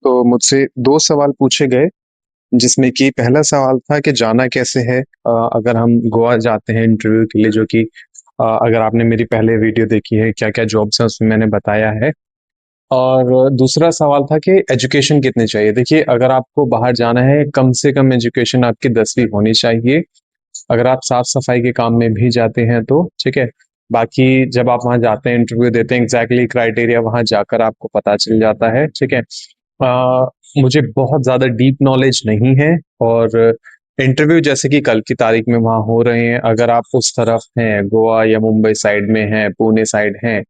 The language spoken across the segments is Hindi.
तो मुझसे 2 सवाल पूछे गए, जिसमें कि पहला सवाल था कि जाना कैसे है? अगर हम गोवा जाते हैं इंटरव्यू के लिए, जो कि अगर आपने मेरी पहले वीडियो देखी है, क्या-क्या जॉब्स हैं उसमें मैंने बताया है। और दूसरा सवाल था कि एजुकेशन कितनी चाहिए? देखिए, अगर आपको बाहर जाना है, कम से कम एजुकेशन आपकी 10वीं होनी चाहिए। अगर आप साफ-सफाई के काम में भी जाते हैं तो, ठीक है? बाकी जब आप वहाँ जाते हैं, इंटरव्यू देते हैं, एग्ज़ैक्टली क्राइटेरिया वहाँ जाकर आपको पता चल जाता है, ठीक है? मुझे बहुत ज़्यादा डीप नॉलेज नहीं है, और इंटरव्यू जैसे कि कल की तारीख में वहाँ हो रहे हैं, अगर आप उस तरफ हैं, गोवा या मुंबई साइड में हैं, पुणे साइड हैं,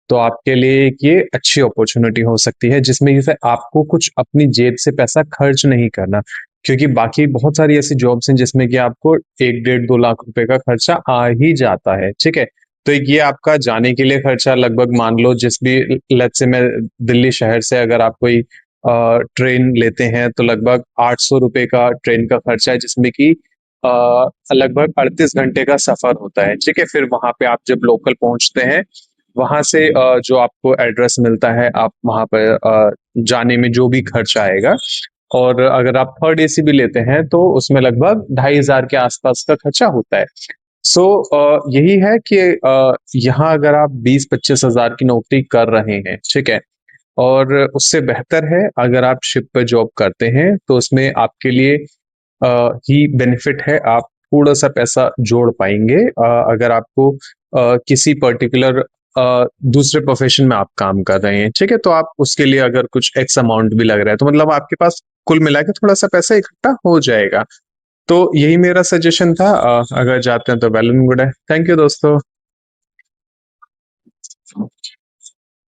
तो आपके लिए एक ये अच्छी अपॉर्चुनिटी हो सकती है, जिसमें जैसे आपको कुछ अपनी जेब से पैसा खर्च नहीं करना। क्योंकि बाकी बहुत सारी ऐसी जॉब्स हैं जिसमें कि आपको 1 डेढ़ 2 लाख रुपए का खर्चा आ ही जाता है, ठीक है? तो एक ये आपका जाने के लिए खर्चा, लगभग मान लो जिस भी लेट्स से मैं दिल्ली शहर से अगर आप कोई ट्रेन लेते हैं तो लगभग 800 रुपए का ट्रेन का खर्चा है, जिसमें कि लगभग 38 घंटे का सफर होता है, ठीक है? फिर वहां पे आप जब लोकल पहुंचते हैं, वहां से जो आपको एड्रेस मिलता है, आप वहां पर जाने में जो भी खर्च आएगा, और अगर आप थर्ड एसी भी लेते हैं तो उसमें लगभग 2,500 के आसपास का खर्चा होता है। सो यही है कि यहाँ अगर आप 20-25 हजार की नौकरी कर रहे हैं, ठीक है, और उससे बेहतर है अगर आप शिप पे जॉब करते हैं, तो उसमें आपके लिए ही बेनिफिट है, आप थोड़ा सा पैसा जोड़ पाएंगे अगर आपको किसी पर्टिकुलर दूसरे प्रोफेशन में आप काम कर रहे हैं, ठीक है, तो आप उसके लिए अगर कुछ एक्स अमाउंट भी लग रहा है, तो मतलब आपके पास कुल मिला के थोड़ा सा पैसा इकट्ठा हो जाएगा। तो यही मेरा सजेशन था, अगर जाते हैं तो वेल एंड गुड है। थैंक यू दोस्तों।